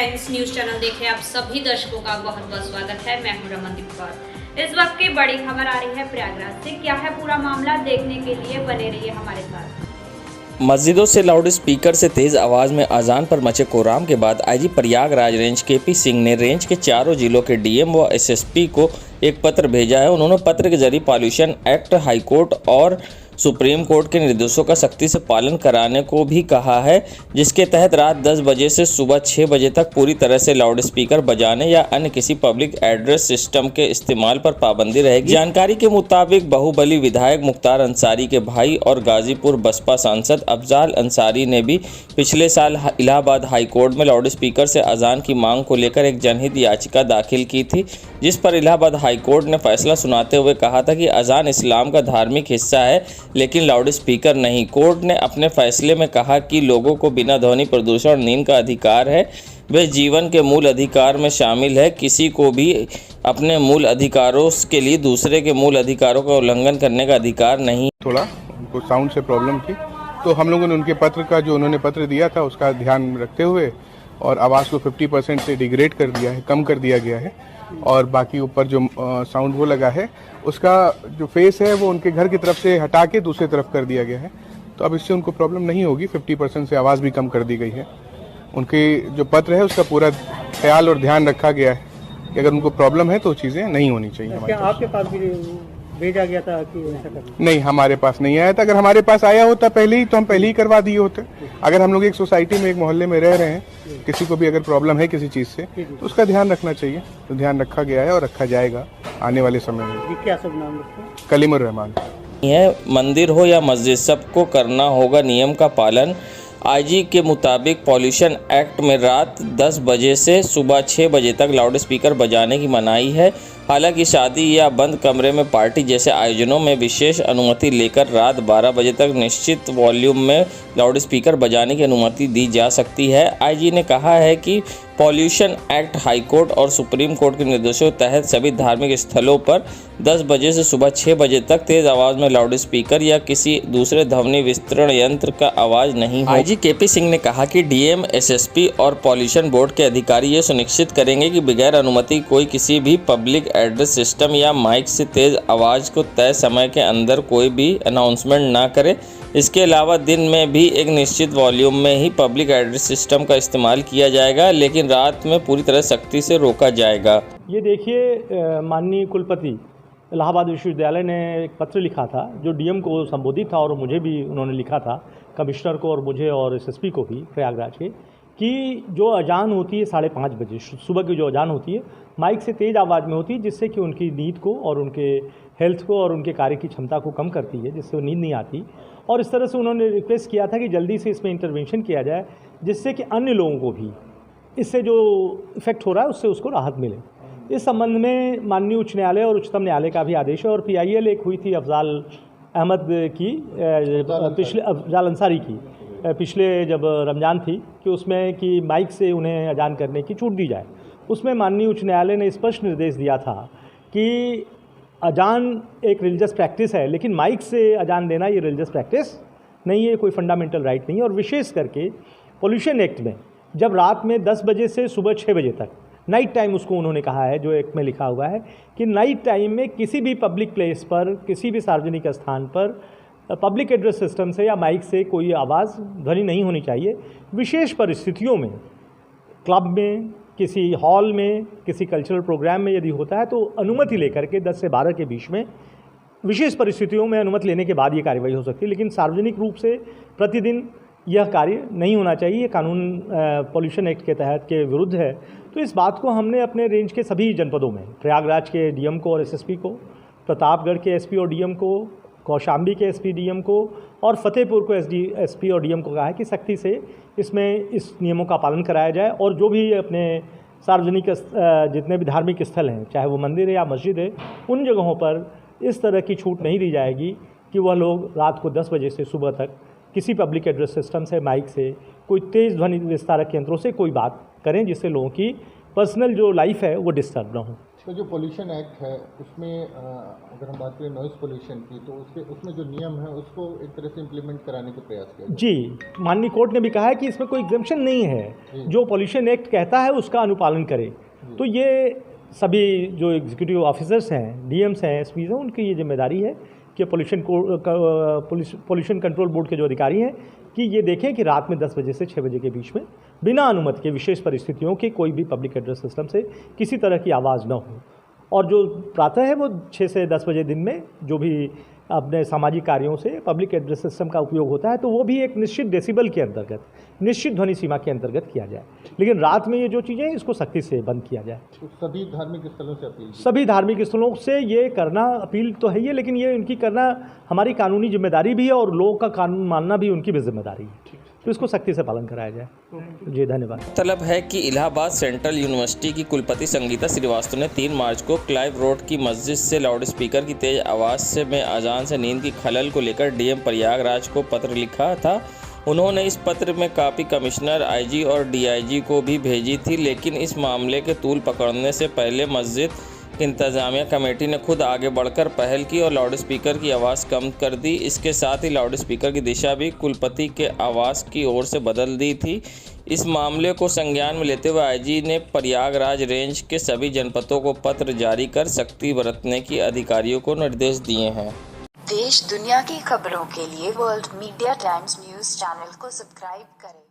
Times news channel देखे आप सभी दर्शकों का बहुत बहुत स्वागत है। मैं हूं रमनदीप कौर। इस वक्त की बड़ी खबर आ रही है प्रयागराज से। क्या है पूरा मामला, देखने के लिए बने रहिए हमारे साथ। मस्जिदों से लाउड स्पीकर से तेज आवाज में अजान पर मचे कोहराम के बाद IG Prayagraj range KP Singh ने रेंज के चारों जिलों के डीएम व एसएसपी को एक पत्र भेजा है। उन्होंने पत्र के जरिए पॉल्यूशन एक्ट, हाईकोर्ट और सुप्रीम कोर्ट के निर्देशों का सख्ती से पालन कराने को भी कहा है, जिसके तहत रात 10 बजे से सुबह 6 बजे तक पूरी तरह से लाउड स्पीकर बजाने या अन्य किसी पब्लिक एड्रेस सिस्टम के इस्तेमाल पर पाबंदी रहेगी। जानकारी के मुताबिक बाहुबली विधायक मुख्तार अंसारी के भाई और गाजीपुर बसपा सांसद अफजाल अंसारी ने भी पिछले साल इलाहाबाद हाईकोर्ट में लाउड स्पीकर से अजान की मांग को लेकर एक जनहित याचिका दाखिल की थी, जिस पर इलाहाबाद हाईकोर्ट ने फैसला सुनाते हुए कहा था कि अजान इस्लाम का धार्मिक हिस्सा है, लेकिन लाउड स्पीकर नहीं। कोर्ट ने अपने फैसले में कहा कि लोगों को बिना ध्वनि प्रदूषण और नींद का अधिकार है, वे जीवन के मूल अधिकार में शामिल है। किसी को भी अपने मूल अधिकारों के लिए दूसरे के मूल अधिकारों का उल्लंघन करने का अधिकार नहीं। थोड़ा उनको साउंड से प्रॉब्लम थी, तो हम लोगों ने उनके पत्र का जो उन्होंने पत्र दिया था उसका ध्यान रखते हुए और आवाज़ को 50% से डिग्रेड कर दिया है, कम कर दिया गया है, और बाकी ऊपर जो साउंड वो लगा है उसका जो फेस है वो उनके घर की तरफ से हटा के दूसरी तरफ कर दिया गया है। तो अब इससे उनको प्रॉब्लम नहीं होगी। 50% से आवाज़ भी कम कर दी गई है। उनके जो पत्र है उसका पूरा ख्याल और ध्यान रखा गया है कि अगर उनको प्रॉब्लम है तो चीज़ें नहीं होनी चाहिए। क्या आपके पास भी भेजा गया था कि ऐसा करना? नहीं, हमारे पास नहीं आया था। अगर हमारे पास आया होता पहले ही तो हम पहले ही करवा दिए होते। अगर हम लोग एक सोसाइटी में, एक मोहल्ले में रह रहे हैं, किसी को भी अगर प्रॉब्लम है किसी चीज़ से तो उसका ध्यान रखना चाहिए। तो ध्यान रखा गया है और रखा जाएगा आने वाले समय में। क्या सब नाम रखते हैं? कलीमुर रहमान है। मंदिर हो या मस्जिद, सबको करना होगा नियम का पालन। आईजी के मुताबिक पॉल्यूशन एक्ट में रात 10 बजे से सुबह 6 बजे तक लाउड स्पीकर बजाने की मनाही है। हालांकि शादी या बंद कमरे में पार्टी जैसे आयोजनों में विशेष अनुमति लेकर रात 12 बजे तक निश्चित वॉल्यूम में लाउड स्पीकर बजाने की अनुमति दी जा सकती है। आईजी ने कहा है कि पॉल्यूशन एक्ट, हाईकोर्ट और सुप्रीम कोर्ट के निर्देशों के तहत सभी धार्मिक स्थलों पर 10 बजे से सुबह 6 बजे तक तेज आवाज़ में लाउड स्पीकर या किसी दूसरे ध्वनि विस्तरण यंत्र का आवाज़ नहीं हो। आईजी केपी सिंह ने कहा कि डीएम, एसएसपी और पॉल्यूशन बोर्ड के अधिकारी ये सुनिश्चित करेंगे कि बगैर अनुमति कोई किसी भी पब्लिक एड्रेस सिस्टम या माइक से तेज आवाज़ को तय समय के अंदर कोई भी अनाउंसमेंट ना करे। इसके अलावा दिन में भी एक निश्चित वॉल्यूम में ही पब्लिक एड्रेस सिस्टम का इस्तेमाल किया जाएगा, लेकिन रात में पूरी तरह सख्ती से रोका जाएगा। ये देखिए, माननीय कुलपति इलाहाबाद विश्वविद्यालय ने एक पत्र लिखा था जो डीएम को संबोधित था, और मुझे भी उन्होंने लिखा था, कमिश्नर को और मुझे और एसएसपी को भी प्रयागराज के, कि जो अजान होती है 5:30 बजे सुबह की, जो अजान होती है माइक से तेज़ आवाज़ में होती है, जिससे कि उनकी नींद को और उनके हेल्थ को और उनके कार्य की क्षमता को कम करती है, जिससे वो नींद नहीं आती। और इस तरह से उन्होंने रिक्वेस्ट किया था कि जल्दी से इसमें इंटरवेंशन किया जाए, जिससे कि अन्य लोगों को भी इससे जो इफेक्ट हो रहा है उससे उसको राहत मिले। इस संबंध में माननीय उच्च न्यायालय और उच्चतम न्यायालय का भी आदेश है। और PIL एक हुई थी अफजाल अहमद की, पिछले अफजाल अंसारी की, पिछले जब रमज़ान थी, कि उसमें कि माइक से उन्हें अजान करने की छूट दी जाए। उसमें माननीय उच्च न्यायालय ने स्पष्ट निर्देश दिया था कि अजान एक रिलीजियस प्रैक्टिस है, लेकिन माइक से अजान देना ये रिलीजियस प्रैक्टिस नहीं है, कोई फंडामेंटल राइट नहीं है। और विशेष करके पॉल्यूशन एक्ट में जब रात में 10 बजे से सुबह 6 बजे तक नाइट टाइम, उसको उन्होंने कहा है, जो एक्ट में लिखा हुआ है कि नाइट टाइम में किसी भी पब्लिक प्लेस पर, किसी भी सार्वजनिक स्थान पर पब्लिक एड्रेस सिस्टम से या माइक से कोई आवाज़, ध्वनि नहीं होनी चाहिए। विशेष परिस्थितियों में, क्लब में, किसी हॉल में, किसी कल्चरल प्रोग्राम में यदि होता है तो अनुमति लेकर के 10 से 12 के बीच में, विशेष परिस्थितियों में अनुमति लेने के बाद ये कार्रवाई हो सकती है। लेकिन सार्वजनिक रूप से प्रतिदिन यह कार्य नहीं होना चाहिए। कानून पॉल्यूशन एक्ट के तहत के विरुद्ध है। तो इस बात को हमने अपने रेंज के सभी जनपदों में, प्रयागराज के डीएम को और एसएसपी को, प्रतापगढ़ के एसपी और डीएम को, कौशाम्बी के एसपी डीएम को और फतेहपुर को एसपी और डीएम को कहा है कि सख्ती से इसमें इस नियमों का पालन कराया जाए। और जो भी अपने सार्वजनिक जितने भी धार्मिक स्थल हैं, चाहे वो मंदिर है या मस्जिद है, उन जगहों पर इस तरह की छूट नहीं दी जाएगी कि वह लोग रात को 10 बजे से सुबह तक किसी पब्लिक एड्रेस सिस्टम से, माइक से, कोई तेज़ ध्वनि विस्तारक यंत्रों से कोई बात करें, जिससे लोगों की पर्सनल जो लाइफ है वो डिस्टर्ब ना हो। तो जो पोल्यूशन एक्ट है उसमें अगर हम बात करें नॉइज़ पोल्यूशन की, तो उसमें जो नियम है उसको एक तरह से इम्प्लीमेंट कराने का प्रयास किया जी, माननीय कोर्ट ने भी कहा है कि इसमें कोई एग्जम्पशन नहीं है, जो पोल्यूशन एक्ट कहता है उसका अनुपालन करे। तो ये सभी जो एग्जीक्यूटिव ऑफिसर्स हैं, डीएम्स हैं, एसपीज हैं, उनकी ये जिम्मेदारी है कि पोल्यूशन कंट्रोल बोर्ड के जो अधिकारी हैं कि ये देखें कि रात में 10 बजे से 6 बजे के बीच में बिना अनुमति के विशेष परिस्थितियों के कोई भी पब्लिक एड्रेस सिस्टम से किसी तरह की आवाज़ न हो। और जो प्रातः है वो 6 से 10 बजे दिन में जो भी अपने सामाजिक कार्यों से पब्लिक एड्रेस सिस्टम का उपयोग होता है तो वो भी एक निश्चित डेसिबल के अंतर्गत, निश्चित ध्वनि सीमा के अंतर्गत किया जाए। लेकिन रात में ये जो चीज़ें हैं इसको सख्ती से बंद किया जाए। तो सभी धार्मिक स्थलों से अपील, सभी धार्मिक स्थलों से ये करना अपील तो है ही, लेकिन ये इनकी करना हमारी कानूनी जिम्मेदारी भी है और लोगों का कानून मानना भी उनकी भी जिम्मेदारी है। तो इसको सख्ती से पालन कराया जाए। जी धन्यवाद। तलब है कि इलाहाबाद सेंट्रल यूनिवर्सिटी की कुलपति संगीता श्रीवास्तव ने 3 मार्च को क्लाइव रोड की मस्जिद से लाउड स्पीकर की तेज आवाज़ से में अजान से नींद की खलल को लेकर डीएम प्रयागराज को पत्र लिखा था। उन्होंने इस पत्र में कापी कमिश्नर, आईजी और डीआईजी को भी भेजी थी, लेकिन इस मामले के तूल पकड़ने से पहले मस्जिद इंतजामिया कमेटी ने खुद आगे बढ़कर पहल की और लाउड स्पीकर की आवाज़ कम कर दी। इसके साथ ही लाउड स्पीकर की दिशा भी कुलपति के आवास की ओर से बदल दी थी। इस मामले को संज्ञान में लेते हुए आईजी ने प्रयागराज रेंज के सभी जनपदों को पत्र जारी कर सख्ती बरतने की अधिकारियों को निर्देश दिए हैं। देश दुनिया की खबरों के लिए world media times news channel को सब्सक्राइब करें।